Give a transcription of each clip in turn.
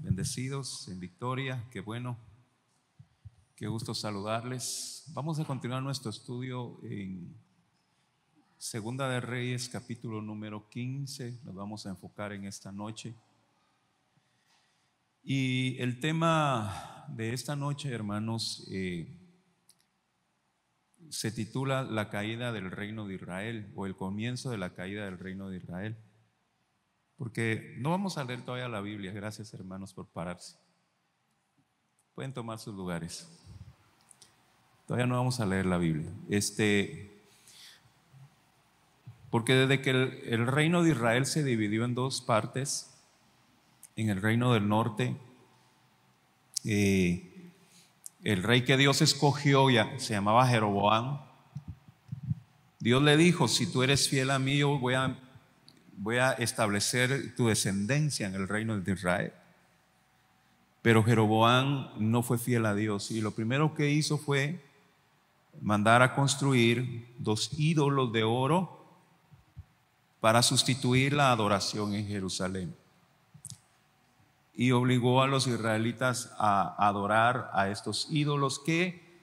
Bendecidos en victoria, qué bueno, qué gusto saludarles. Vamos a continuar nuestro estudio en Segunda de Reyes, capítulo número 15. Nos vamos a enfocar en esta noche. Y el tema de esta noche, hermanos, se titula La caída del reino de Israel, o el comienzo de la caída del reino de Israel. Porque no vamos a leer todavía la Biblia. Gracias, hermanos, por pararse. Pueden tomar sus lugares. Todavía no vamos a leer la Biblia. Porque desde que el reino de Israel se dividió en dos partes, en el reino del norte, el rey que Dios escogió se llamaba Jeroboam. Dios le dijo: si tú eres fiel a mí, yo voy a establecer tu descendencia en el reino de Israel. Pero Jeroboam no fue fiel a Dios, y lo primero que hizo fue mandar a construir dos ídolos de oro para sustituir la adoración en Jerusalén, y obligó a los israelitas a adorar a estos ídolos que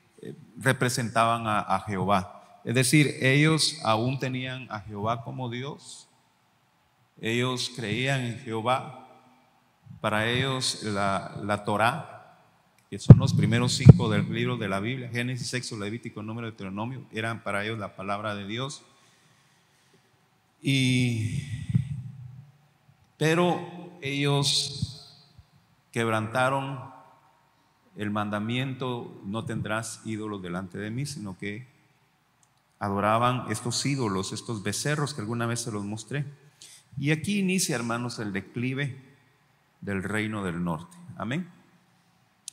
representaban a Jehová. Es decir, ellos aún tenían a Jehová como Dios. Ellos creían en Jehová. Para ellos la Torá, que son los primeros 5 del libro de la Biblia, Génesis, Éxodo, Levítico, Número, Deuteronomio, eran para ellos la palabra de Dios. Pero ellos quebrantaron el mandamiento: no tendrás ídolos delante de mí, sino que adoraban estos ídolos, estos becerros que alguna vez se los mostré. Y aquí inicia, hermanos, el declive del reino del norte. Amén.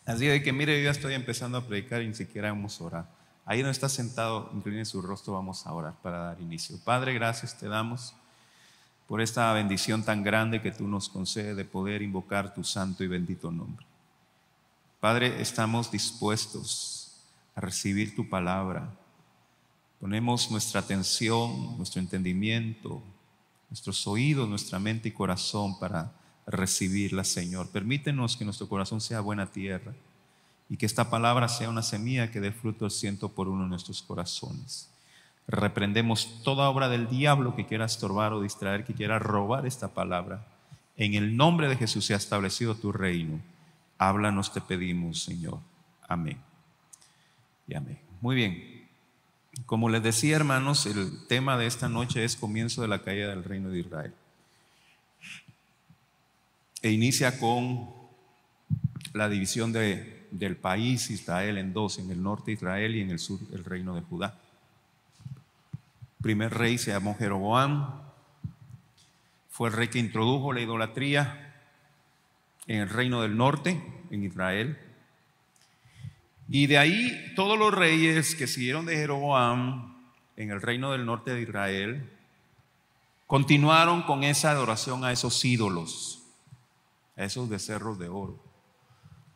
Así de que mire, yo ya estoy empezando a predicar y ni siquiera hemos orado. Ahí donde está sentado, incline su rostro, vamos a orar para dar inicio. Padre, gracias te damos por esta bendición tan grande que tú nos concedes de poder invocar tu santo y bendito nombre. Padre, estamos dispuestos a recibir tu palabra. Ponemos nuestra atención, nuestro entendimiento, nuestros oídos, nuestra mente y corazón para recibirla, Señor. Permítenos que nuestro corazón sea buena tierra y que esta palabra sea una semilla que dé fruto al 100 por uno en nuestros corazones. Reprendemos toda obra del diablo que quiera estorbar o distraer, que quiera robar esta palabra. En el nombre de Jesús se ha establecido tu reino. Háblanos, te pedimos, Señor. Amén y amén. Muy bien. Como les decía, hermanos, el tema de esta noche es comienzo de la caída del reino de Israel. E inicia con la división del país Israel en dos: en el norte Israel y en el sur el reino de Judá. El primer rey se llamó Jeroboam. Fue el rey que introdujo la idolatría en el reino del norte, en Israel. Y de ahí todos los reyes que siguieron de Jeroboam en el reino del norte de Israel continuaron con esa adoración a esos ídolos, a esos becerros de oro.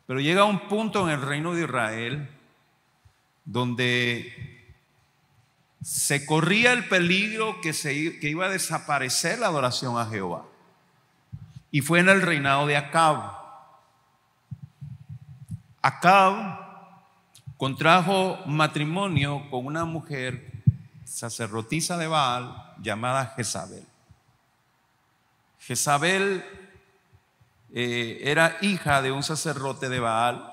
Pero llega un punto en el reino de Israel donde se corría el peligro que iba a desaparecer la adoración a Jehová. Y fue en el reinado de Acab. Acab contrajo matrimonio con una mujer sacerdotisa de Baal llamada Jezabel. Jezabel era hija de un sacerdote de Baal,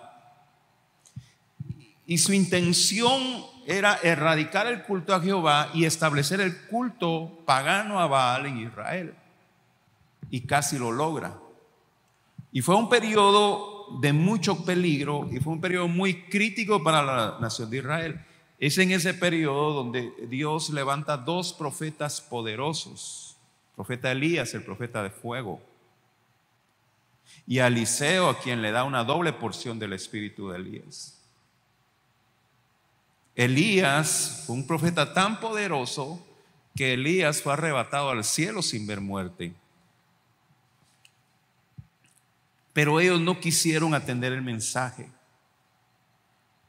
y su intención era erradicar el culto a Jehová y establecer el culto pagano a Baal en Israel, y casi lo logra. Y fue un periodo de mucho peligro, y fue un periodo muy crítico para la nación de Israel. Es en ese periodo donde Dios levanta dos profetas poderosos: el profeta Elías, el profeta de fuego, y a Eliseo, a quien le da una doble porción del espíritu de Elías. Elías fue un profeta tan poderoso que Elías fue arrebatado al cielo sin ver muerte. Pero ellos no quisieron atender el mensaje,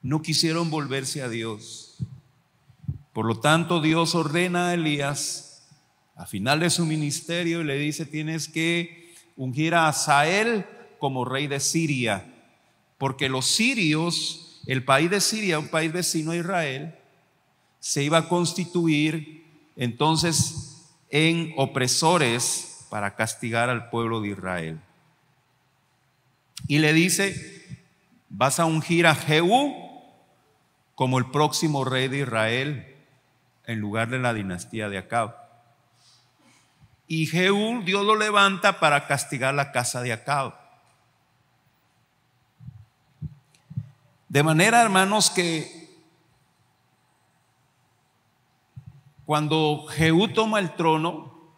no quisieron volverse a Dios. Por lo tanto, Dios ordena a Elías a final de su ministerio y le dice: tienes que ungir a Asael como rey de Siria, porque los sirios, el país de Siria, un país vecino a Israel, se iba a constituir entonces en opresores para castigar al pueblo de Israel. Y le dice: vas a ungir a Jehú como el próximo rey de Israel en lugar de la dinastía de Acab. Y Jehú, Dios lo levanta para castigar la casa de Acab. De manera, hermanos, que cuando Jehú toma el trono,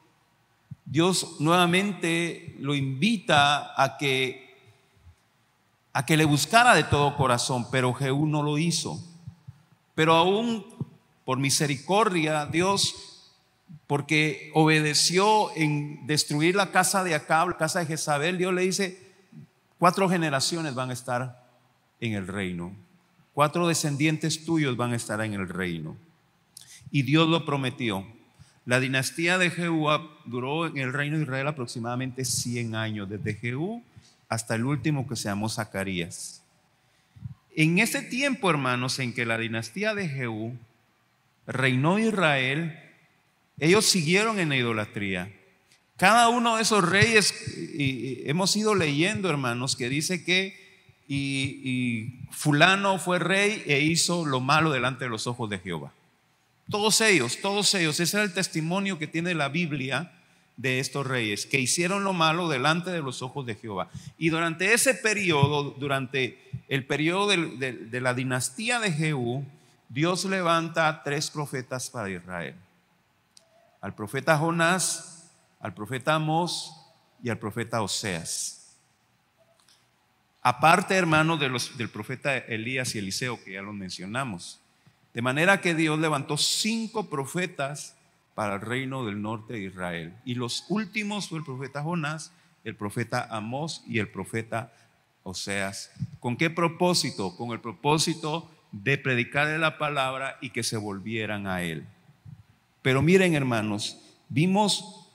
Dios nuevamente lo invita a que le buscara de todo corazón, pero Jehú no lo hizo. Pero aún por misericordia, Dios, porque obedeció en destruir la casa de Acab, la casa de Jezabel, Dios le dice: 4 generaciones van a estar en el reino, 4 descendientes tuyos van a estar en el reino. Y Dios lo prometió. La dinastía de Jehú duró en el reino de Israel aproximadamente 100 años, desde Jehú hasta el último, que se llamó Zacarías. En ese tiempo, hermanos, en que la dinastía de Jehú reinó Israel, ellos siguieron en la idolatría. Cada uno de esos reyes, y hemos ido leyendo, hermanos, que dice que y fulano fue rey e hizo lo malo delante de los ojos de Jehová. Todos ellos, ese era el testimonio que tiene la Biblia de estos reyes, que hicieron lo malo delante de los ojos de Jehová. Y durante ese periodo, durante el periodo de la dinastía de Jehú, Dios levanta 3 profetas para Israel: al profeta Jonás, al profeta Amós y al profeta Oseas. Aparte, hermanos, del profeta Elías y Eliseo, que ya los mencionamos. De manera que Dios levantó 5 profetas para el reino del norte de Israel. Y los últimos fue el profeta Jonás, el profeta Amós y el profeta Oseas. ¿Con qué propósito? Con el propósito de predicarle la palabra y que se volvieran a él. Pero miren, hermanos, vimos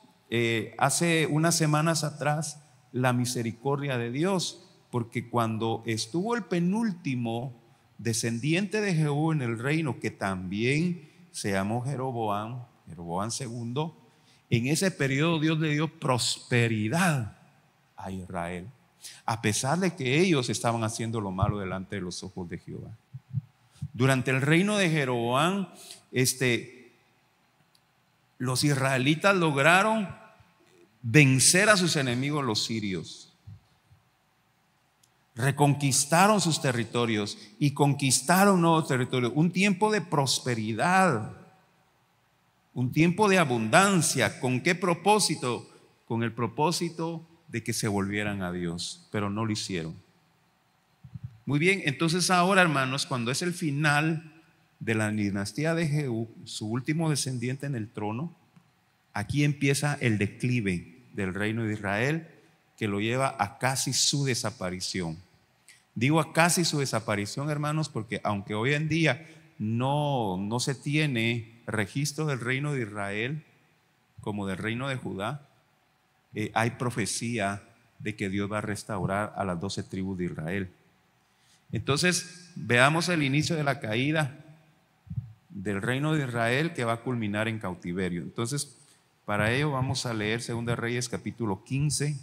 hace unas semanas atrás la misericordia de Dios, porque cuando estuvo el penúltimo descendiente de Jehú en el reino, que también se llamó Jeroboam II, en ese periodo Dios le dio prosperidad a Israel, a pesar de que ellos estaban haciendo lo malo delante de los ojos de Jehová. Durante el reino de Jeroboam, los israelitas lograron vencer a sus enemigos, los sirios. Reconquistaron sus territorios y conquistaron nuevos territorios. Un tiempo de prosperidad, un tiempo de abundancia. ¿Con qué propósito? Con el propósito de que se volvieran a Dios, pero no lo hicieron. Muy bien, entonces ahora, hermanos, cuando es el final de la dinastía de Jehú, su último descendiente en el trono, aquí empieza el declive del reino de Israel, que lo lleva a casi su desaparición. Digo a casi su desaparición, hermanos, porque aunque hoy en día no se tiene registro del reino de Israel como del reino de Judá, hay profecía de que Dios va a restaurar a las 12 tribus de Israel. Entonces, veamos el inicio de la caída del reino de Israel, que va a culminar en cautiverio. Entonces, para ello vamos a leer 2 Reyes capítulo 15,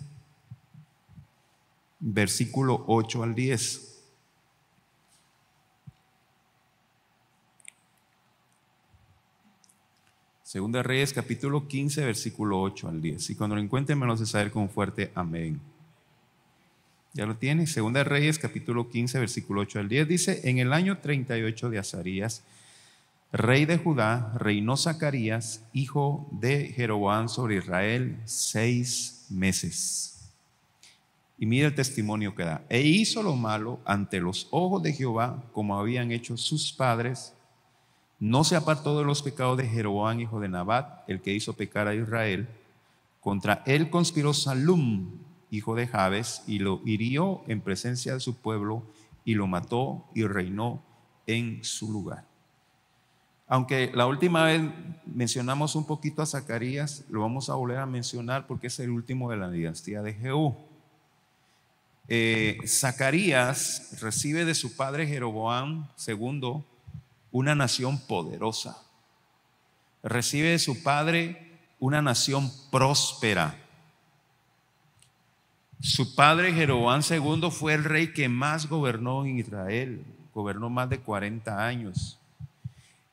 versículo 8 al 10. Segunda Reyes capítulo 15, versículo 8 al 10. Y cuando lo encuentren me lo hace saber con un fuerte amén. ¿Ya lo tiene? Segunda Reyes capítulo 15, versículo 8 al 10 dice: en el año 38 de Azarías, rey de Judá, reinó Zacarías, hijo de Jeroboam, sobre Israel 6 meses. Y mira el testimonio que da: e hizo lo malo ante los ojos de Jehová, como habían hecho sus padres. No se apartó de los pecados de Jeroboam, hijo de Nabat, el que hizo pecar a Israel. Contra él conspiró Salum, hijo de Jabes, y lo hirió en presencia de su pueblo, y lo mató y reinó en su lugar. Aunque la última vez mencionamos un poquito a Zacarías, lo vamos a volver a mencionar porque es el último de la dinastía de Jehú. Zacarías recibe de su padre Jeroboam II una nación poderosa. Recibe de su padre una nación próspera. Su padre Jeroboam II fue el rey que más gobernó en Israel, gobernó más de 40 años.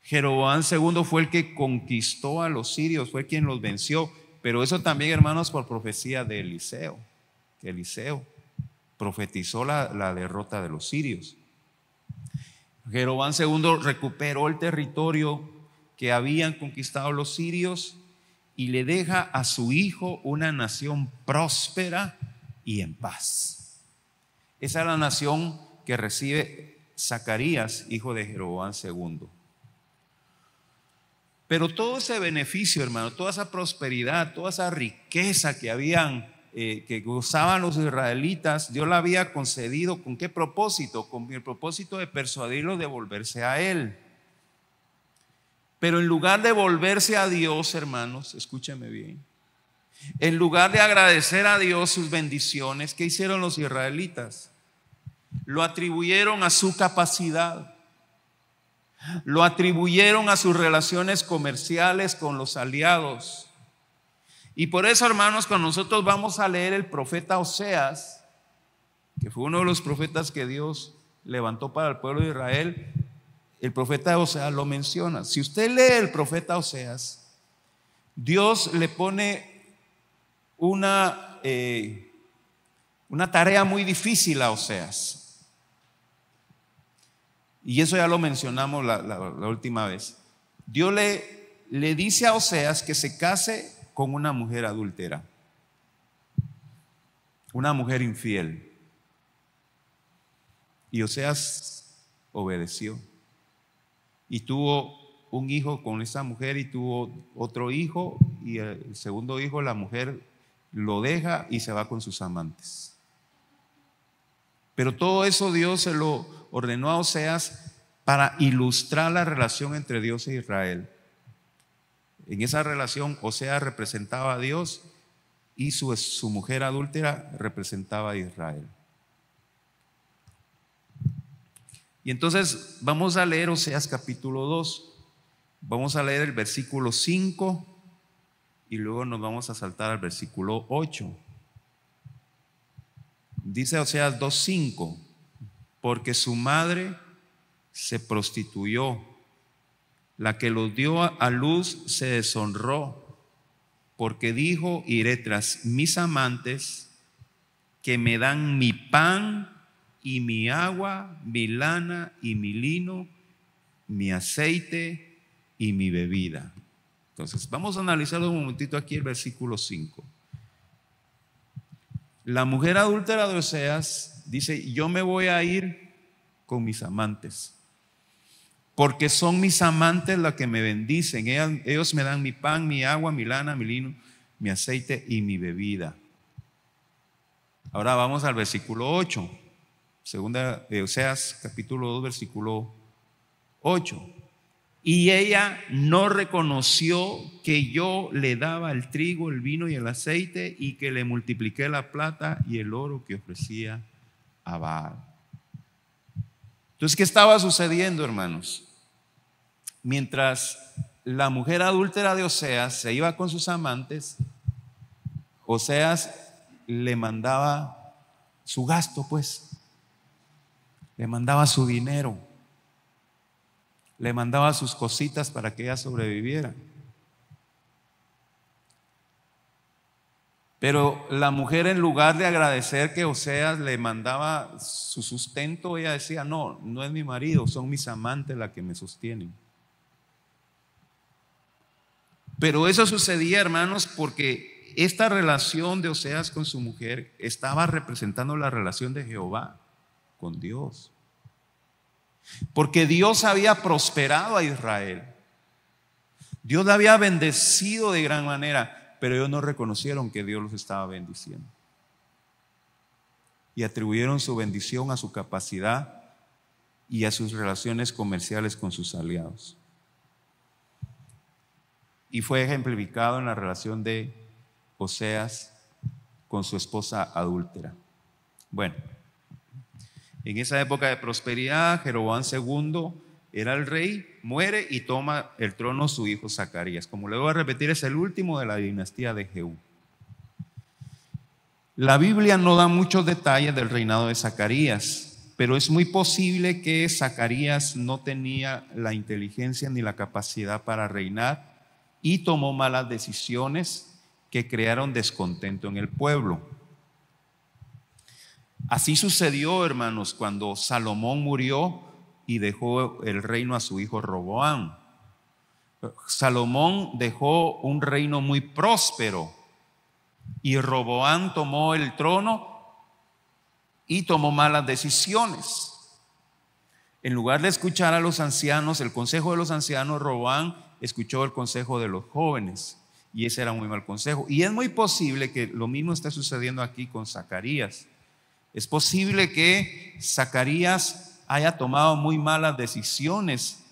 Jeroboam II fue el que conquistó a los sirios, fue quien los venció, pero eso también, hermanos, por profecía de Eliseo, que Eliseo profetizó la derrota de los sirios. Jeroboam II recuperó el territorio que habían conquistado los sirios y le deja a su hijo una nación próspera y en paz. Esa es la nación que recibe Zacarías, hijo de Jeroboam II. Pero todo ese beneficio, hermano, toda esa prosperidad, toda esa riqueza que gozaban los israelitas, Dios la había concedido. ¿Con qué propósito? Con el propósito de persuadirlos de volverse a Él. Pero en lugar de volverse a Dios, hermanos, escúcheme bien, en lugar de agradecer a Dios sus bendiciones, ¿qué hicieron los israelitas? Lo atribuyeron a su capacidad. Lo atribuyeron a sus relaciones comerciales con los aliados. Y por eso, hermanos, cuando nosotros vamos a leer el profeta Oseas, que fue uno de los profetas que Dios levantó para el pueblo de Israel, el profeta Oseas lo menciona. Si usted lee el profeta Oseas, Dios le pone una tarea muy difícil a Oseas. Y eso ya lo mencionamos la última vez. Dios le dice a Oseas que se case con una mujer adúltera, una mujer infiel. Y Oseas obedeció. Y tuvo un hijo con esa mujer y tuvo otro hijo. Y el segundo hijo, la mujer lo deja y se va con sus amantes. Pero todo eso Dios se lo ordenó a Oseas para ilustrar la relación entre Dios e Israel. En esa relación Oseas representaba a Dios y su mujer adúltera representaba a Israel. Y entonces vamos a leer Oseas capítulo 2. Vamos a leer el versículo 5 y luego nos vamos a saltar al versículo 8. Dice Oseas 2:5: porque su madre se prostituyó, la que los dio a luz se deshonró, porque dijo: iré tras mis amantes, que me dan mi pan y mi agua, mi lana y mi lino, mi aceite y mi bebida. Entonces vamos a analizar un momentito aquí el versículo 5. La mujer adúltera de Oseas dice: yo me voy a ir con mis amantes, porque son mis amantes las que me bendicen. Ellos me dan mi pan, mi agua, mi lana, mi lino, mi aceite y mi bebida. Ahora vamos al versículo 8. Segunda de Oseas capítulo 2 versículo 8. Y ella no reconoció que yo le daba el trigo, el vino y el aceite, y que le multipliqué la plata y el oro que ofrecía a Baal. Entonces, ¿qué estaba sucediendo, hermanos? Mientras la mujer adúltera de Oseas se iba con sus amantes, Oseas le mandaba su gasto, pues. Le mandaba su dinero. Le mandaba sus cositas para que ella sobreviviera. Pero la mujer, en lugar de agradecer que Oseas le mandaba su sustento, ella decía: no, no es mi marido, son mis amantes las que me sostienen. Pero eso sucedía, hermanos, porque esta relación de Oseas con su mujer estaba representando la relación de Jehová con Dios. Porque Dios había prosperado a Israel. Dios le había bendecido de gran manera, pero ellos no reconocieron que Dios los estaba bendiciendo. Y atribuyeron su bendición a su capacidad y a sus relaciones comerciales con sus aliados. Y fue ejemplificado en la relación de Oseas con su esposa adúltera. Bueno, en esa época de prosperidad, Jeroboam II era el rey, muere y toma el trono su hijo Zacarías. Como le voy a repetir, es el último de la dinastía de Jehú. La Biblia no da muchos detalles del reinado de Zacarías, pero es muy posible que Zacarías no tenía la inteligencia ni la capacidad para reinar y tomó malas decisiones que crearon descontento en el pueblo. Así sucedió, hermanos, cuando Salomón murió y dejó el reino a su hijo Roboam. Salomón dejó un reino muy próspero y Roboam tomó el trono y tomó malas decisiones. En lugar de escuchar a los ancianos, el consejo de los ancianos, Roboam escuchó el consejo de los jóvenes, y ese era un muy mal consejo. Y es muy posible que lo mismo esté sucediendo aquí con Zacarías. Es posible que Zacarías haya tomado muy malas decisiones.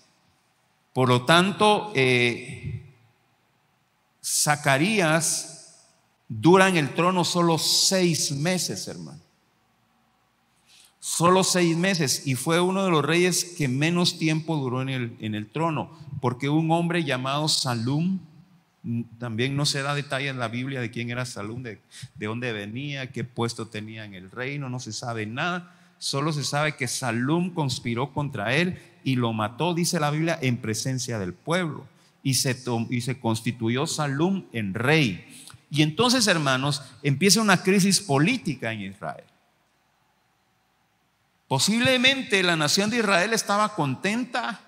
Por lo tanto, Zacarías dura en el trono solo 6 meses, hermano. Solo 6 meses, y fue uno de los reyes que menos tiempo duró en el trono, porque un hombre llamado Salum, también no se da detalle en la Biblia de quién era Salum, de dónde venía, qué puesto tenía en el reino, no se sabe nada. Solo se sabe que Salum conspiró contra él y lo mató, dice la Biblia, en presencia del pueblo, y se constituyó Salum en rey. Y entonces, hermanos, empieza una crisis política en Israel. Posiblemente la nación de Israel estaba contenta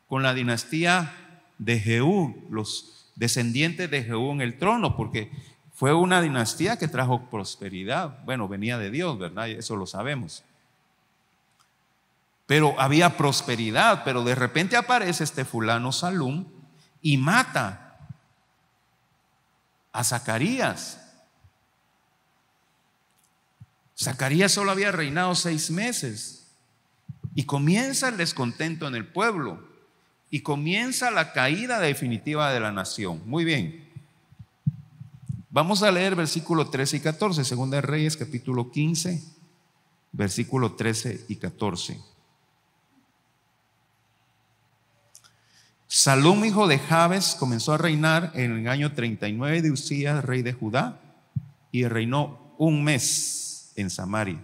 con la dinastía de Jehú, los descendientes de Jehú en el trono, porque fue una dinastía que trajo prosperidad. Bueno, venía de Dios, ¿verdad? Eso lo sabemos. Pero había prosperidad, pero de repente aparece este fulano Salum y mata a Zacarías. Zacarías solo había reinado 6 meses y comienza el descontento en el pueblo y comienza la caída definitiva de la nación. Muy bien, vamos a leer versículos 13 y 14, Segunda de Reyes capítulo 15, versículos 13 y 14. Salum, hijo de Jabes, comenzó a reinar en el año 39 de Usías, rey de Judá, y reinó 1 mes en Samaria,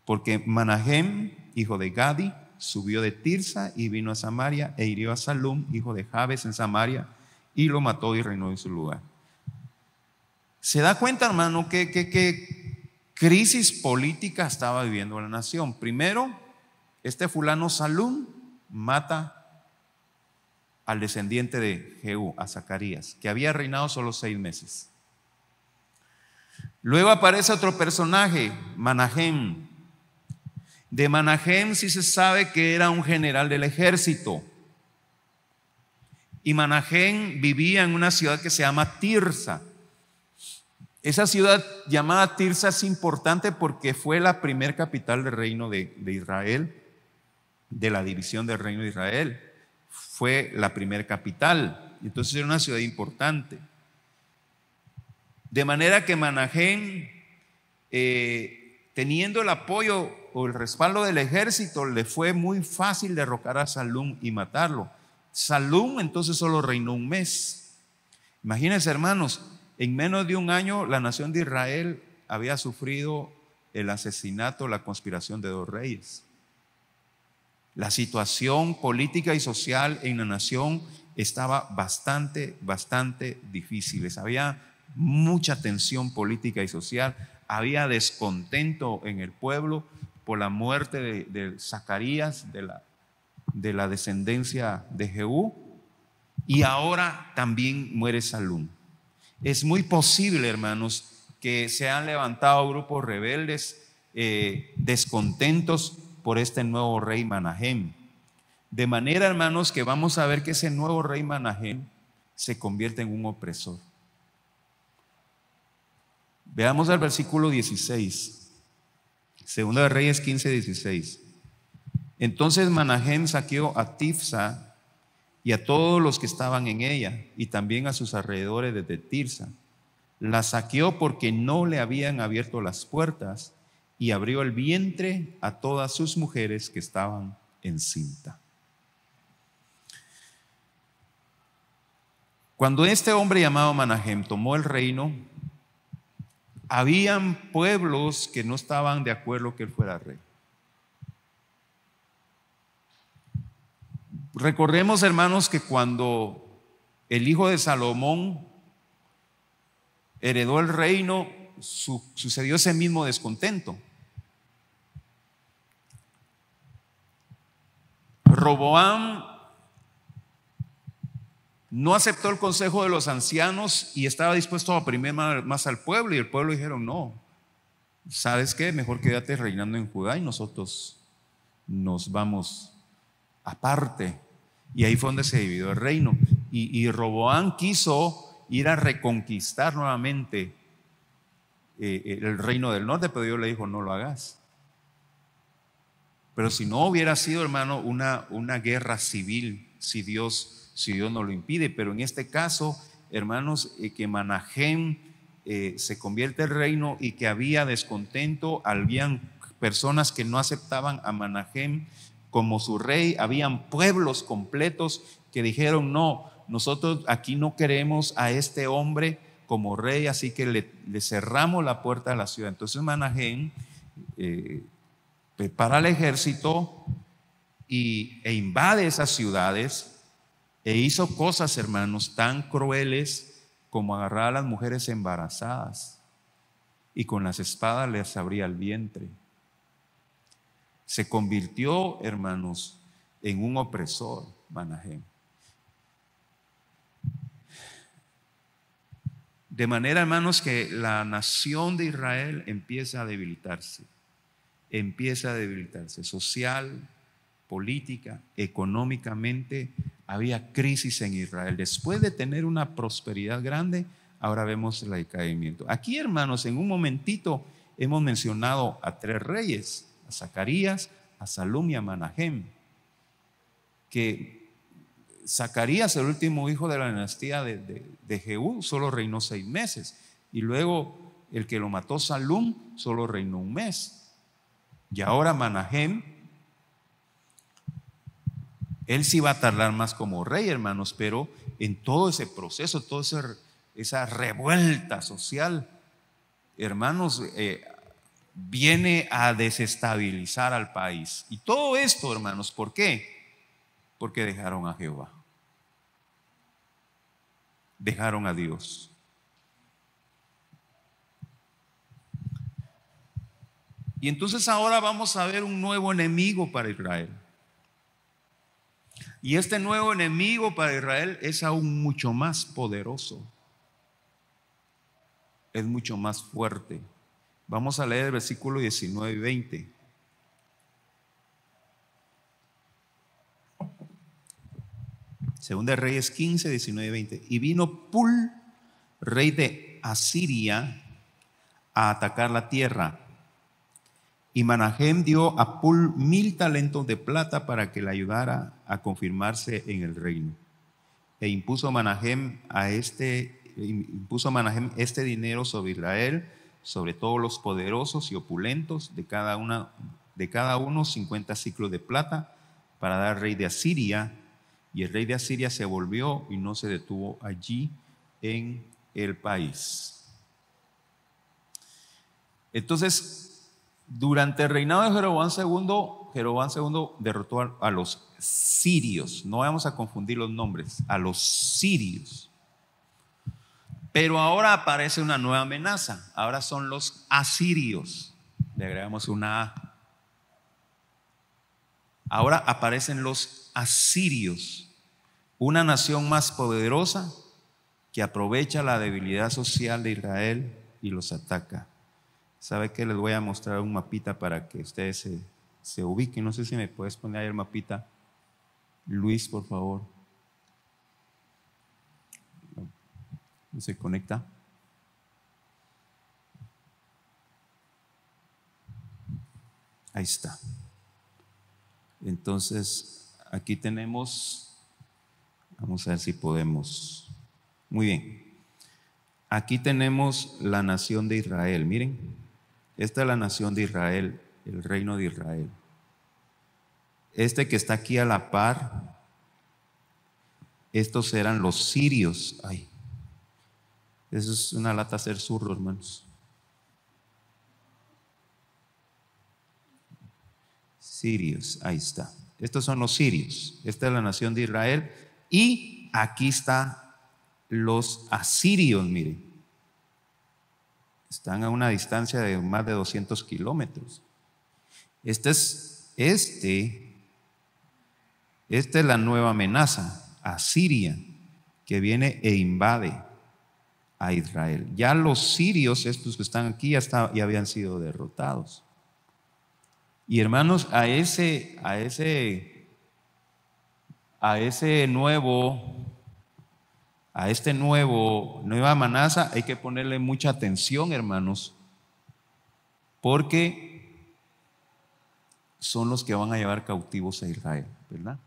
porque Manahem, hijo de Gadi, subió de Tirsa y vino a Samaria e hirió a Salum, hijo de Jabes, en Samaria, y lo mató y reinó en su lugar. ¿Se da cuenta, hermano, qué crisis política estaba viviendo la nación? Primero, este fulano Salum mata al descendiente de Jehú, a Zacarías, que había reinado solo 6 meses. Luego aparece otro personaje, Manahem. De Manahem sí se sabe que era un general del ejército. Y Manahem vivía en una ciudad que se llama Tirsa. Esa ciudad llamada Tirsa es importante porque fue la primer capital del reino de Israel, de la división del reino de Israel. Fue la primer capital. Entonces era una ciudad importante. De manera que Manahem, teniendo el apoyo o el respaldo del ejército, le fue muy fácil derrocar a Salum y matarlo. Salum entonces solo reinó 1 mes. Imagínense, hermanos, en menos de 1 año la nación de Israel había sufrido el asesinato, la conspiración de 2 reyes. La situación política y social en la nación estaba bastante difícil. Había mucha tensión política y social, había descontento en el pueblo por la muerte de Zacarías, de la descendencia de Jehú, y ahora también muere Salum. Es muy posible, hermanos, que se han levantado grupos rebeldes, descontentos por este nuevo rey Manahem. De manera, hermanos, que vamos a ver que ese nuevo rey Manahem se convierte en un opresor. Veamos el versículo 16, Segunda de Reyes 15, 16. Entonces Manahem saqueó a Tifsa y a todos los que estaban en ella, y también a sus alrededores desde Tirsa. La saqueó porque no le habían abierto las puertas y abrió el vientre a todas sus mujeres que estaban encinta. Cuando este hombre llamado Manahem tomó el reino, habían pueblos que no estaban de acuerdo que él fuera rey. Recordemos, hermanos, que cuando el hijo de Salomón heredó el reino, sucedió ese mismo descontento. Roboam no aceptó el consejo de los ancianos y estaba dispuesto a oprimir más al pueblo, y el pueblo dijeron: no, ¿sabes qué? Mejor quédate reinando en Judá y nosotros nos vamos aparte. Y ahí fue donde se dividió el reino. Y Roboam quiso ir a reconquistar nuevamente el reino del norte, pero Dios le dijo: no lo hagas. Pero si no hubiera sido, hermano, una guerra civil, si Dios no lo impide. Pero en este caso, hermanos, que Manahem se convierte en reino y que había descontento, habían personas que no aceptaban a Manahem como su rey, habían pueblos completos que dijeron: no, nosotros aquí no queremos a este hombre como rey, así que le cerramos la puerta a la ciudad. Entonces Manahem prepara el ejército e invade esas ciudades, e hizo cosas, hermanos, tan crueles como agarrar a las mujeres embarazadas y con las espadas les abría el vientre. Se convirtió, hermanos, en un opresor, Manahem. De manera, hermanos, que la nación de Israel empieza a debilitarse social, política, económicamente. Había crisis en Israel. Después de tener una prosperidad grande, ahora vemos el decaimiento. Aquí, hermanos, en un momentito hemos mencionado a 3 reyes: a Zacarías, a Salum y a Manahem. Que Zacarías, el último hijo de la dinastía de Jehú, solo reinó 6 meses, y luego el que lo mató, Salum, solo reinó 1 mes. Y ahora Manahem, él sí va a tardar más como rey, hermanos, pero en todo ese proceso, toda esa revuelta social, hermanos, viene a desestabilizar al país. Y todo esto, hermanos, ¿por qué? Porque dejaron a Jehová, dejaron a Dios. Y entonces ahora vamos a ver un nuevo enemigo para Israel. Y este nuevo enemigo para Israel es aún mucho más poderoso, es mucho más fuerte. Vamos a leer el versículo 19 y 20. Segunda de Reyes 15, 19 y 20. Y vino Pul, rey de Asiria, a atacar la tierra. Y Manahem dio a Pul 1000 talentos de plata para que le ayudara a confirmarse en el reino. E impuso Manahem este dinero sobre Israel, sobre todos los poderosos y opulentos, de cada uno 50 siclos de plata, para dar al rey de Asiria. Y el rey de Asiria se volvió y no se detuvo allí en el país. Entonces, durante el reinado de Jeroboam II derrotó a los sirios. No vamos a confundir los nombres, a los sirios. Pero ahora aparece una nueva amenaza. Ahora son los asirios. Le agregamos una A. Ahora aparecen los asirios, una nación más poderosa que aprovecha la debilidad social de Israel y los ataca. ¿Sabe qué? Les voy a mostrar un mapita para que ustedes se ubiquen. No sé si me puedes poner ahí el mapita, Luis, por favor. ¿Se conecta? Ahí está. Entonces, aquí tenemos, vamos a ver si podemos. Muy bien. Aquí tenemos la nación de Israel, miren. Esta es la nación de Israel, el reino de Israel. Este que está aquí a la par, estos eran los sirios. Ay, eso es una lata hacer zurro, hermanos. Sirios, ahí está. Estos son los sirios. Esta es la nación de Israel. Y aquí están los asirios, miren. Están a una distancia de más de 200 kilómetros. Esta es la nueva amenaza, Asiria, que viene e invade a Israel. Ya los sirios, estos que están aquí, ya habían sido derrotados. Y hermanos, a nueva amenaza hay que ponerle mucha atención, hermanos, porque son los que van a llevar cautivos a Israel, ¿verdad?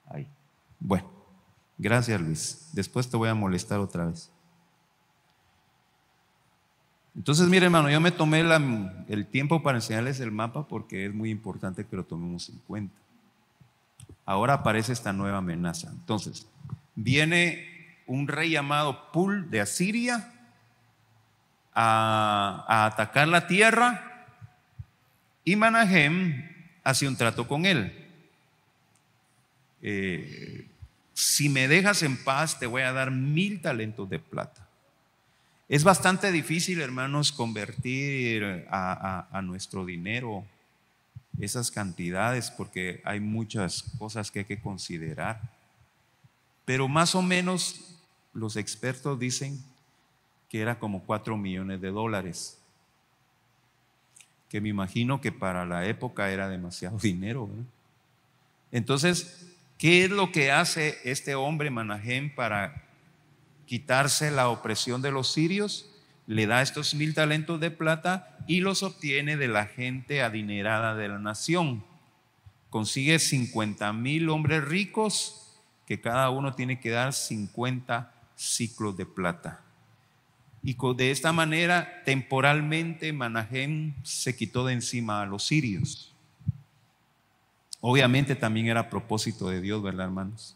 Ahí. Bueno, gracias, Luis. Después te voy a molestar otra vez. Entonces, mire, hermano, yo me tomé el tiempo para enseñarles el mapa porque es muy importante que lo tomemos en cuenta. Ahora aparece esta nueva amenaza. Entonces, viene un rey llamado Pul de Asiria a atacar la tierra, y Manahem hace un trato con él. Si me dejas en paz, te voy a dar 1000 talentos de plata. Es bastante difícil, hermanos, convertir a nuestro dinero esas cantidades, porque hay muchas cosas que hay que considerar. Pero más o menos los expertos dicen que era como $4 millones, que me imagino que para la época era demasiado dinero, ¿verdad? Entonces, ¿qué es lo que hace este hombre Manahem para quitarse la opresión de los sirios? Le da estos 1000 talentos de plata y los obtiene de la gente adinerada de la nación. Consigue 50,000 hombres ricos, que cada uno tiene que dar 50 ciclos de plata. Y de esta manera, temporalmente, Manahem se quitó de encima a los sirios. Obviamente también era propósito de Dios, ¿verdad, hermanos?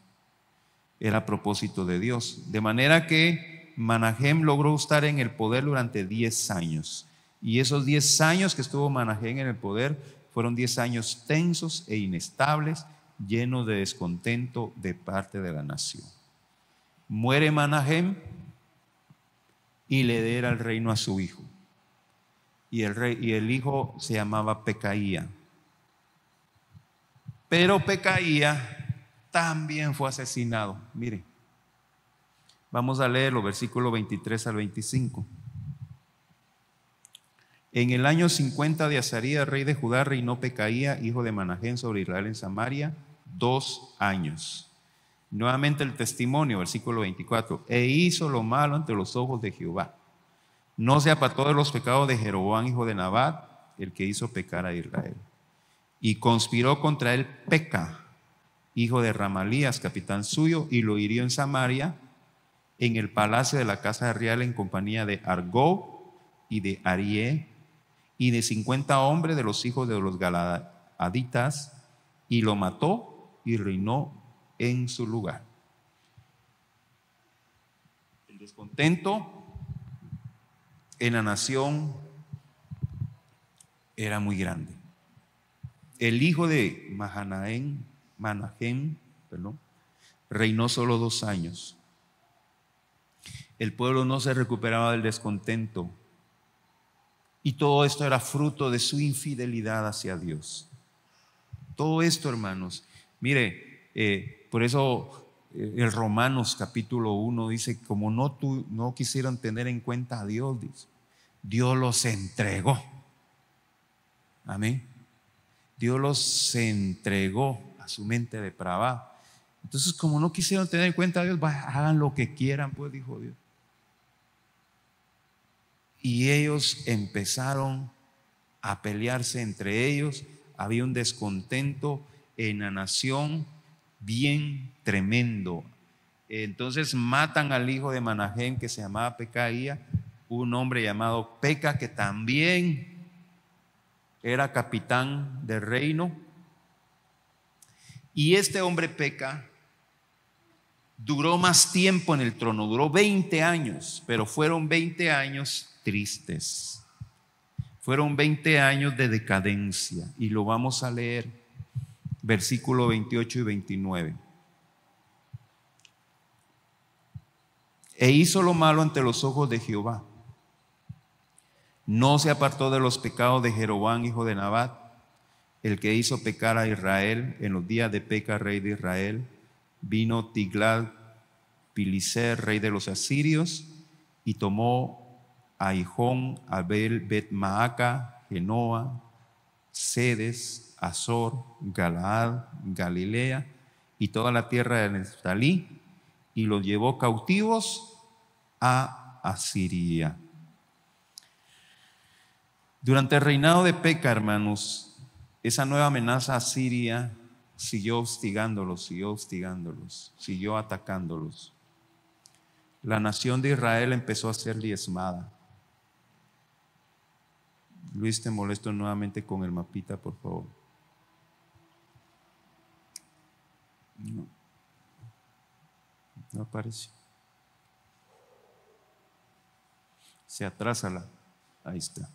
Era propósito de Dios. De manera que Manahem logró estar en el poder durante 10 años. Y esos 10 años que estuvo Manahem en el poder fueron 10 años tensos e inestables, llenos de descontento de parte de la nación. Muere Manahem y le da el reino a su hijo. Y el hijo se llamaba Pecaía. Pero Pecaía también fue asesinado. Mire, vamos a leer los versículos 23 al 25. En el año 50 de Azarías, rey de Judá, reinó Pecaía, hijo de Manahem, sobre Israel en Samaria 2 años. Nuevamente el testimonio, versículo 24. E hizo lo malo ante los ojos de Jehová. No se apartó de los pecados de Jeroboam, hijo de Nabat, el que hizo pecar a Israel. Y conspiró contra él Peca, hijo de Ramalías, capitán suyo, y lo hirió en Samaria, en el palacio de la casa real, en compañía de Argob y de Arié, y de 50 hombres de los hijos de los Galaaditas, y lo mató y reinó en su lugar. El descontento en la nación era muy grande. El hijo de Manahem, reinó solo 2 años. El pueblo no se recuperaba del descontento, y todo esto era fruto de su infidelidad hacia Dios. Todo esto, hermanos, mire, por eso el Romanos capítulo 1 dice, como no quisieron tener en cuenta a Dios, dice, Dios los entregó. Amén. Dios los entregó a su mente depravada. Entonces, como no quisieron tener en cuenta a Dios, hagan lo que quieran, pues, dijo Dios. Y ellos empezaron a pelearse entre ellos. Había un descontento en la nación bien tremendo. Entonces matan al hijo de Manahem, que se llamaba Pecaía, un hombre llamado Peca, que también era capitán del reino, y este hombre peca. Duró más tiempo en el trono, duró 20 años, pero fueron 20 años tristes. Fueron 20 años de decadencia, y lo vamos a leer, versículo 28 y 29. E hizo lo malo ante los ojos de Jehová. No se apartó de los pecados de Jeroboam, hijo de Nabat, el que hizo pecar a Israel en los días de Peca, rey de Israel. Vino Tiglat-Pileser, rey de los asirios, y tomó a Hijón, Abel, Bet-Maaca, Genoa, Sedes, Azor, Galaad, Galilea y toda la tierra de Neftalí, y los llevó cautivos a Asiria. Durante el reinado de Peca, hermanos, esa nueva amenaza a Siria siguió hostigándolos, siguió atacándolos. La nación de Israel empezó a ser diezmada. Luis, te molesto nuevamente con el mapita, por favor. No aparece. Se atrasa ahí está.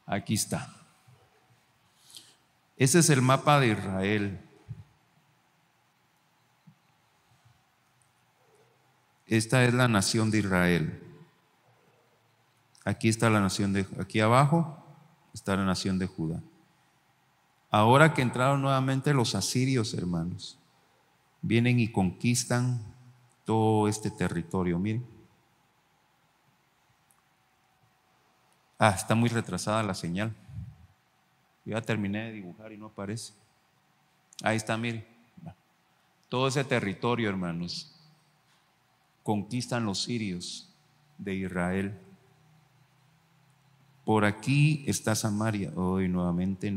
Aquí está. Ese es el mapa de Israel. Esta es la nación de Israel. Aquí está la nación aquí abajo está la nación de Judá. Ahora que entraron nuevamente los asirios, hermanos, vienen y conquistan todo este territorio. Miren. Está muy retrasada la señal. Ya terminé de dibujar y no aparece. Ahí está, miren. Todo ese territorio, hermanos, conquistan los sirios de Israel. Por aquí está Samaria. Hoy nuevamente.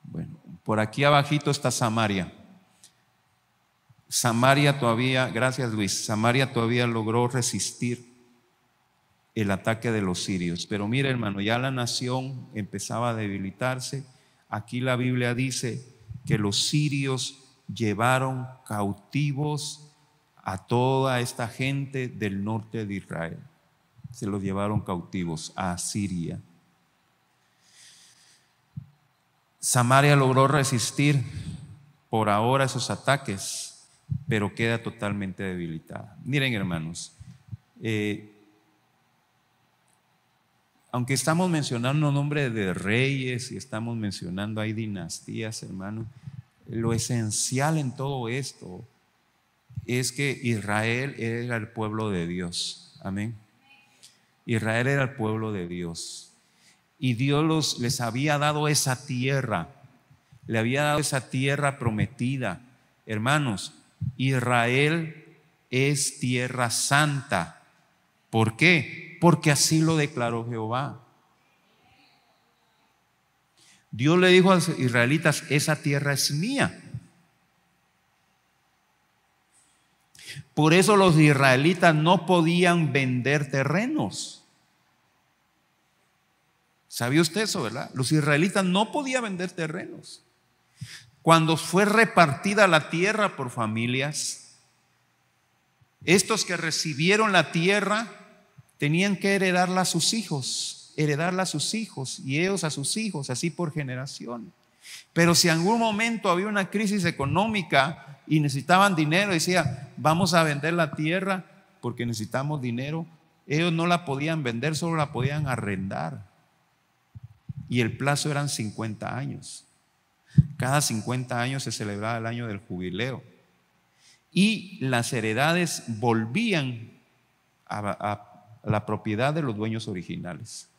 Bueno, por aquí abajito está Samaria. Samaria todavía, gracias Luis, Samaria todavía logró resistir el ataque de los sirios. Pero mira, hermano, ya la nación empezaba a debilitarse. Aquí la Biblia dice que los sirios llevaron cautivos a toda esta gente del norte de Israel. Se los llevaron cautivos a Asiria. Samaria logró resistir por ahora esos ataques, pero queda totalmente debilitada. Miren, hermanos, aunque estamos mencionando nombres de reyes y estamos mencionando ahí dinastías, hermanos, lo esencial en todo esto es que Israel era el pueblo de Dios. Amén. Israel era el pueblo de Dios. Y Dios les había dado esa tierra. Le había dado esa tierra prometida. Hermanos, Israel es tierra santa. ¿Por qué? Porque así lo declaró Jehová. Dios le dijo a los israelitas: esa tierra es mía. Por eso los israelitas no podían vender terrenos. ¿Sabía usted eso, verdad? Los israelitas no podían vender terrenos. Cuando fue repartida la tierra por familias, estos que recibieron la tierra tenían que heredarla a sus hijos, y ellos a sus hijos, así por generación. Pero si en algún momento había una crisis económica y necesitaban dinero, decía: vamos a vender la tierra porque necesitamos dinero. Ellos no la podían vender, solo la podían arrendar. Y el plazo eran 50 años. Cada 50 años se celebraba el año del jubileo. Y las heredades volvían a la propiedad de los dueños originales.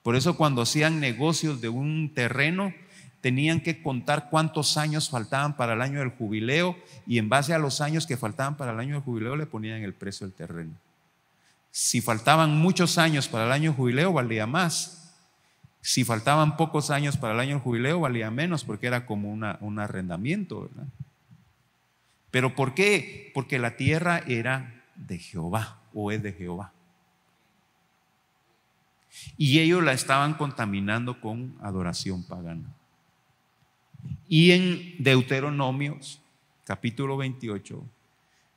Por eso cuando hacían negocios de un terreno, tenían que contar cuántos años faltaban para el año del jubileo, y en base a los años que faltaban para el año del jubileo le ponían el precio del terreno. Si faltaban muchos años para el año del jubileo, valía más. Si faltaban pocos años para el año del jubileo, valía menos, porque era como un arrendamiento, ¿verdad? ¿Pero por qué? Porque la tierra era de Jehová, o es de Jehová. Y ellos la estaban contaminando con adoración pagana. Y en Deuteronomios, capítulo 28,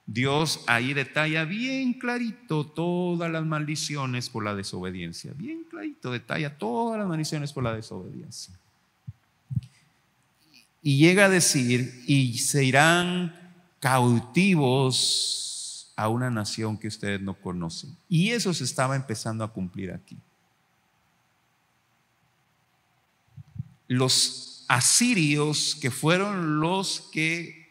Dios ahí detalla bien clarito todas las maldiciones por la desobediencia. Bien clarito detalla todas las maldiciones por la desobediencia. Y llega a decir, y se irán cautivos a una nación que ustedes no conocen. Y eso se estaba empezando a cumplir aquí. Los asirios, que fueron los que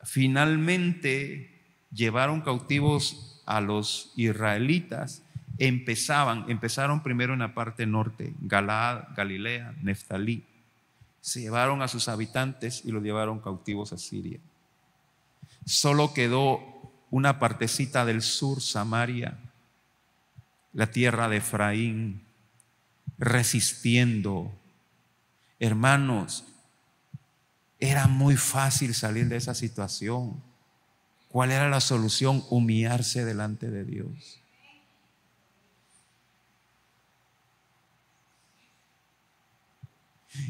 finalmente llevaron cautivos a los israelitas, empezaron primero en la parte norte, Galaad, Galilea, Neftalí. Se llevaron a sus habitantes y los llevaron cautivos a Siria. Solo quedó una partecita del sur, Samaria, la tierra de Efraín, resistiendo. Hermanos, era muy fácil salir de esa situación. ¿Cuál era la solución? Humillarse delante de Dios.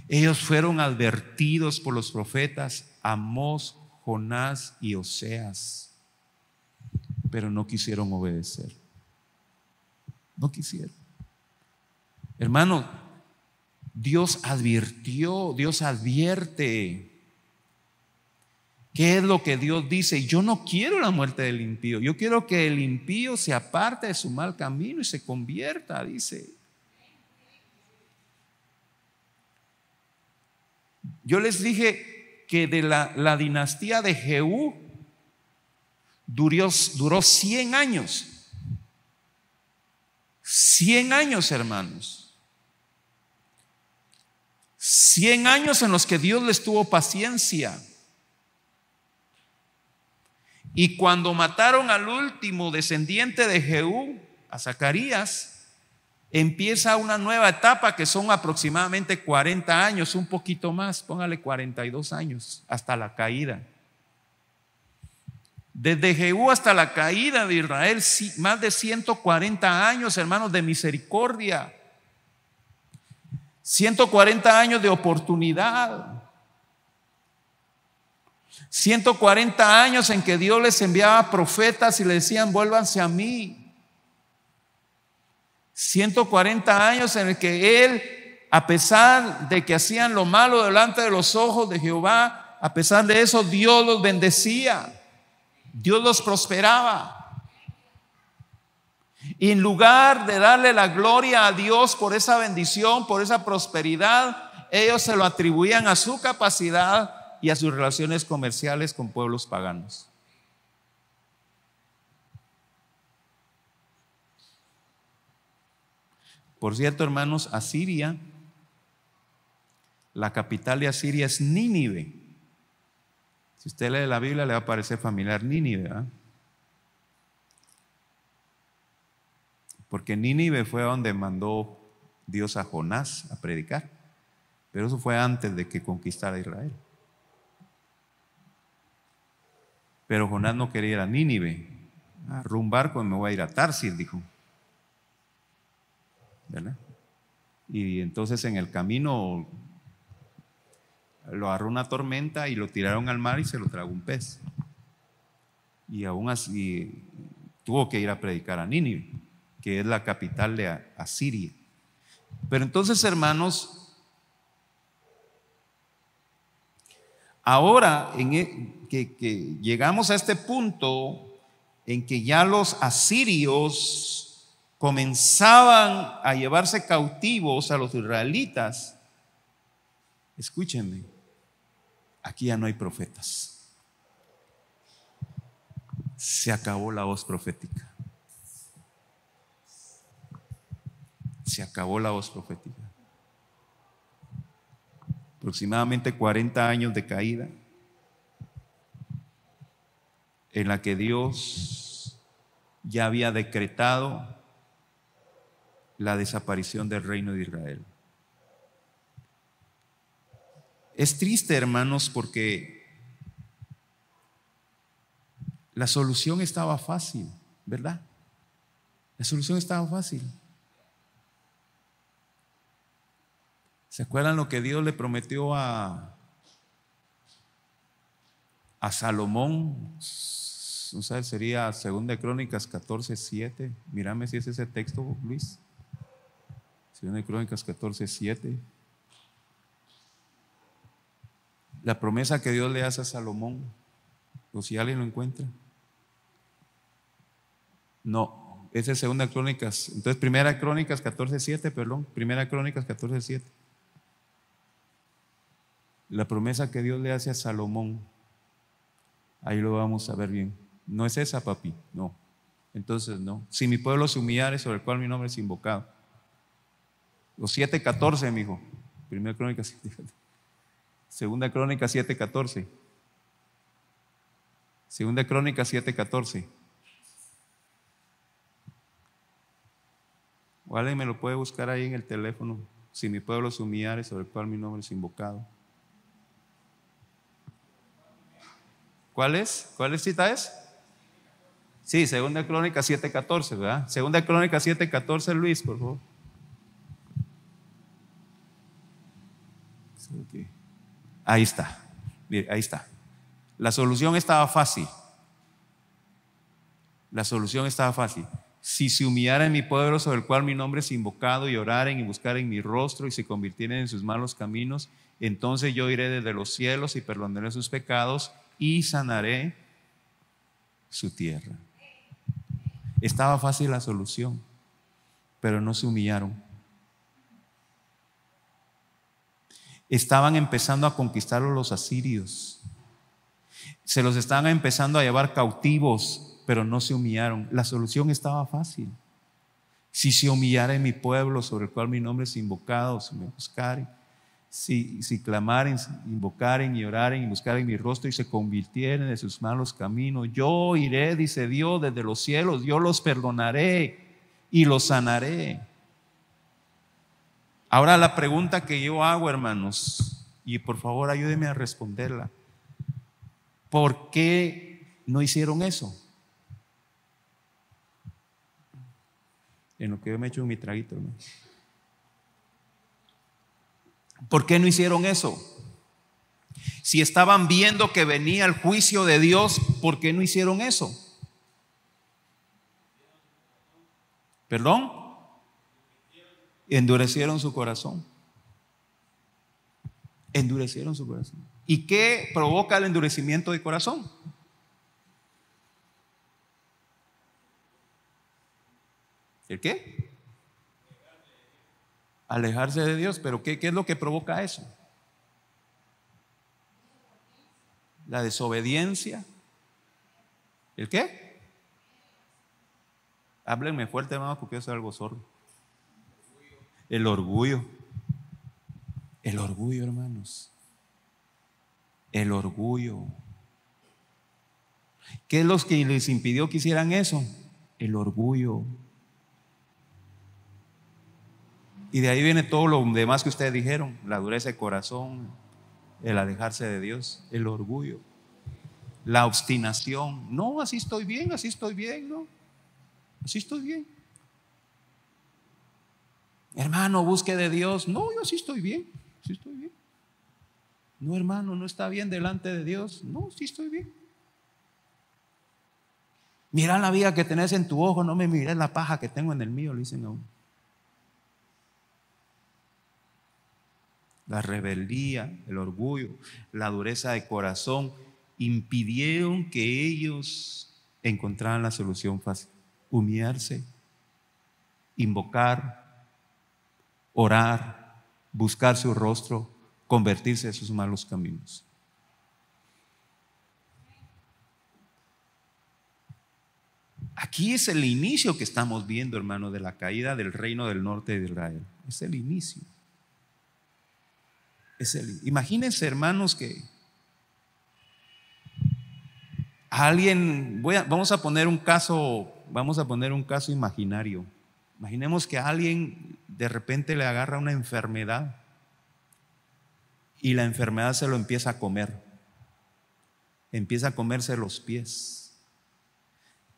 Ellos fueron advertidos por los profetas Amós, Jonás y Oseas, pero no quisieron obedecer. No quisieron. Hermano, Dios advirtió, Dios advierte. ¿Qué es lo que Dios dice? Yo no quiero la muerte del impío. Yo quiero que el impío se aparte de su mal camino y se convierta, dice. Yo les dije que de la dinastía de Jehú duró 100 años. 100 años, hermanos. 100 años en los que Dios les tuvo paciencia. Y cuando mataron al último descendiente de Jehú, a Zacarías, empieza una nueva etapa que son aproximadamente 40 años, un poquito más, póngale 42 años, hasta la caída. Desde Jehú hasta la caída de Israel, más de 140 años, hermanos, de misericordia. 140 años de oportunidad. 140 años en que Dios les enviaba profetas y les decían: vuélvanse a mí. 140 años en el que Él, a pesar de que hacían lo malo delante de los ojos de Jehová, a pesar de eso Dios los bendecía, Dios los prosperaba. Y en lugar de darle la gloria a Dios por esa bendición, por esa prosperidad, ellos se lo atribuían a su capacidad y a sus relaciones comerciales con pueblos paganos. Por cierto, hermanos, Asiria, la capital de Asiria es Nínive. Si usted lee la Biblia le va a parecer familiar Nínive, ¿verdad? Porque Nínive fue donde mandó Dios a Jonás a predicar, pero eso fue antes de que conquistara Israel. Pero Jonás no quería ir a Nínive. Agarró un barco y me voy a ir a Tarsis, dijo. ¿Verdad? Y entonces en el camino lo agarró una tormenta y lo tiraron al mar y se lo tragó un pez. Y aún así tuvo que ir a predicar a Nínive, que es la capital de Asiria. Pero entonces, hermanos, ahora que llegamos a este punto en que ya los asirios comenzaban a llevarse cautivos a los israelitas, escúchenme, aquí ya no hay profetas. Se acabó la voz profética. Se acabó la voz profética. Aproximadamente 40 años de caída en la que Dios ya había decretado la desaparición del reino de Israel. Es triste, hermanos, porque la solución estaba fácil, ¿verdad? La solución estaba fácil. ¿Se acuerdan lo que Dios le prometió a Salomón? No sé, sería 2 Crónicas 14:7. Mírame si es ese texto, Luis. 2 Crónicas 14:7. La promesa que Dios le hace a Salomón. ¿O si alguien lo encuentra? No, ese es 2 Crónicas. Entonces, 1 Crónicas 14:7, perdón. 1 Crónicas 14:7. La promesa que Dios le hace a Salomón. Ahí lo vamos a ver bien. No es esa, papi, no. Entonces, no. Si mi pueblo se humillare, sobre el cual mi nombre es invocado. Los 7:14, mijo. 1 Crónicas 7:14. 2 Crónicas 7:14. 2 Crónicas 7:14. O alguien me lo puede buscar ahí en el teléfono. Si mi pueblo se humillare, sobre el cual mi nombre es invocado. ¿Cuál es? ¿Cuál cita es? Sí, 2 Crónicas 7:14, ¿verdad? 2 Crónicas 7:14, Luis, por favor. Ahí está. Mire, ahí está. La solución estaba fácil. La solución estaba fácil. Si se humillara en mi pueblo sobre el cual mi nombre es invocado y oraren y buscaren mi rostro y se convirtieren en sus malos caminos, entonces yo iré desde los cielos y perdonaré sus pecados y sanaré su tierra. Estaba fácil la solución, pero no se humillaron. Estaban empezando a conquistarlos los asirios. Se los estaban empezando a llevar cautivos, pero no se humillaron. La solución estaba fácil. Si se humillara en mi pueblo sobre el cual mi nombre es invocado, si me buscaren, si clamaren, invocaren y oraren y buscaren mi rostro y se convirtieren de sus malos caminos, yo iré, dice Dios, desde los cielos, yo los perdonaré y los sanaré. Ahora la pregunta que yo hago, hermanos, y por favor ayúdenme a responderla: ¿por qué no hicieron eso? En lo que yo me echo mi traguito, hermano. ¿Por qué no hicieron eso? Si estaban viendo que venía el juicio de Dios, ¿por qué no hicieron eso? ¿Perdón? Endurecieron su corazón. Endurecieron su corazón. ¿Y qué provoca el endurecimiento de corazón? ¿El qué? Alejarse de Dios. ¿Pero qué es lo que provoca eso? La desobediencia. ¿El qué? Háblenme fuerte, hermano, porque yo soy algo sordo. El orgullo. El orgullo, hermanos. El orgullo. ¿Qué es lo que les impidió que hicieran eso? El orgullo. Y de ahí viene todo lo demás que ustedes dijeron: la dureza de corazón, el alejarse de Dios, el orgullo, la obstinación. No, así estoy bien, no, así estoy bien. Hermano, busque de Dios. No, yo así estoy bien. No, hermano, no está bien delante de Dios. No, sí estoy bien. Mira la viga que tenés en tu ojo, no me mires la paja que tengo en el mío, le dicen a uno. La rebeldía, el orgullo, la dureza de corazón impidieron que ellos encontraran la solución fácil: humillarse, invocar, orar, buscar su rostro, convertirse de sus malos caminos. Aquí es el inicio que estamos viendo, hermano, de la caída del reino del norte de Israel. Es el inicio. Imagínense, hermanos, que alguien, vamos a poner un caso imaginario. Imaginemos que a alguien de repente le agarra una enfermedad y la enfermedad se lo empieza a comer. Empieza a comerse los pies.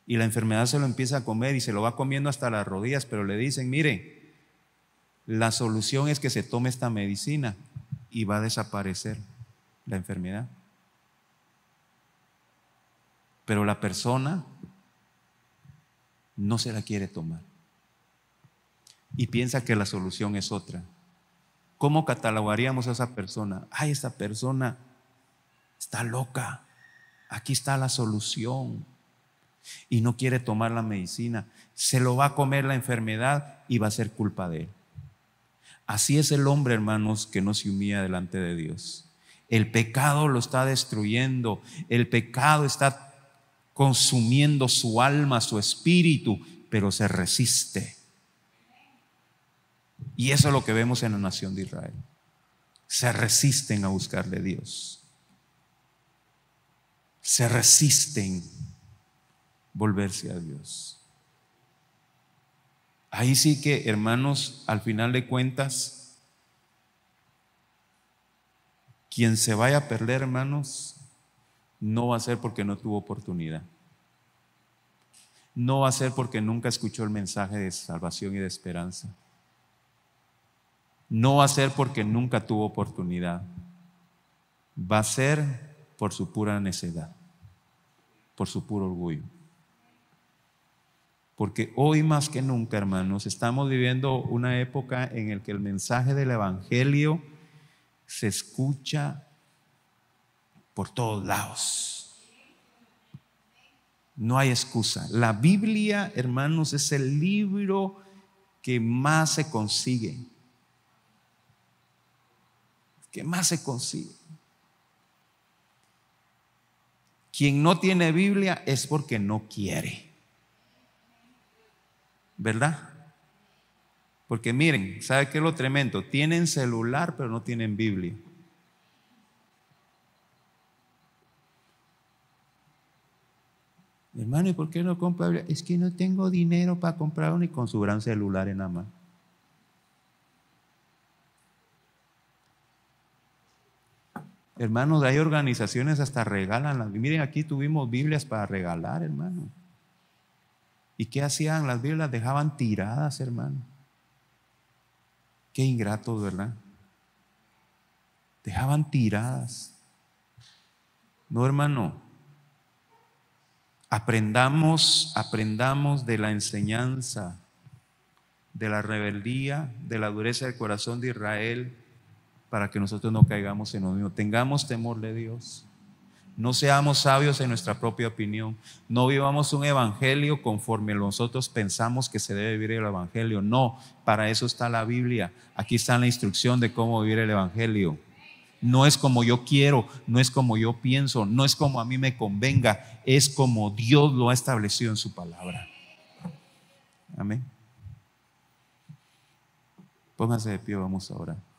Y la enfermedad se lo empieza a comer y se lo va comiendo hasta las rodillas, pero le dicen: mire, La solución es que se tome esta medicina y va a desaparecer la enfermedad. Pero la persona no se la quiere tomar y piensa que la solución es otra. ¿Cómo catalogaríamos a esa persona? Ay, esta persona está loca. Aquí está la solución. Y no quiere tomar la medicina. Se lo va a comer la enfermedad y va a ser culpa de él. Así es el hombre, hermanos, que no se humilla delante de Dios. El pecado lo está destruyendo. El pecado está consumiendo su alma, su espíritu, pero se resiste. Y eso es lo que vemos en la nación de Israel. Se resisten a buscarle a Dios. Se resisten a volverse a Dios. Ahí sí que, hermanos, al final de cuentas, quien se vaya a perder, hermanos, no va a ser porque no tuvo oportunidad. No va a ser porque nunca escuchó el mensaje de salvación y de esperanza. No va a ser porque nunca tuvo oportunidad. Va a ser por su pura necedad, por su puro orgullo. Porque hoy más que nunca, hermanos, estamos viviendo una época en la que el mensaje del evangelio se escucha por todos lados. No hay excusa. La Biblia, hermanos, es el libro que más se consigue. Que más se consigue. Quien no tiene Biblia es porque no quiere. ¿Verdad? Porque miren, ¿sabe qué es lo tremendo? Tienen celular pero no tienen Biblia. Hermano, ¿y por qué no compra Biblia? Es que no tengo dinero para comprar ni con su gran celular en la mano. Hermanos, hay organizaciones hasta regalan. Miren, aquí tuvimos Biblias para regalar, hermano. ¿Y qué hacían? Las Biblias las dejaban tiradas, hermano. Qué ingratos, ¿verdad? Dejaban tiradas. No, hermano. Aprendamos de la enseñanza, de la rebeldía, de la dureza del corazón de Israel, para que nosotros no caigamos en lo mismo. Tengamos temor de Dios. No seamos sabios en nuestra propia opinión. No vivamos un evangelio conforme nosotros pensamos que se debe vivir el evangelio. No, para eso está la Biblia. Aquí está la instrucción de cómo vivir el evangelio. No es como yo quiero, no es como yo pienso, no es como a mí me convenga, es como Dios lo ha establecido en su palabra. Amén. Pónganse de pie, vamos a orar.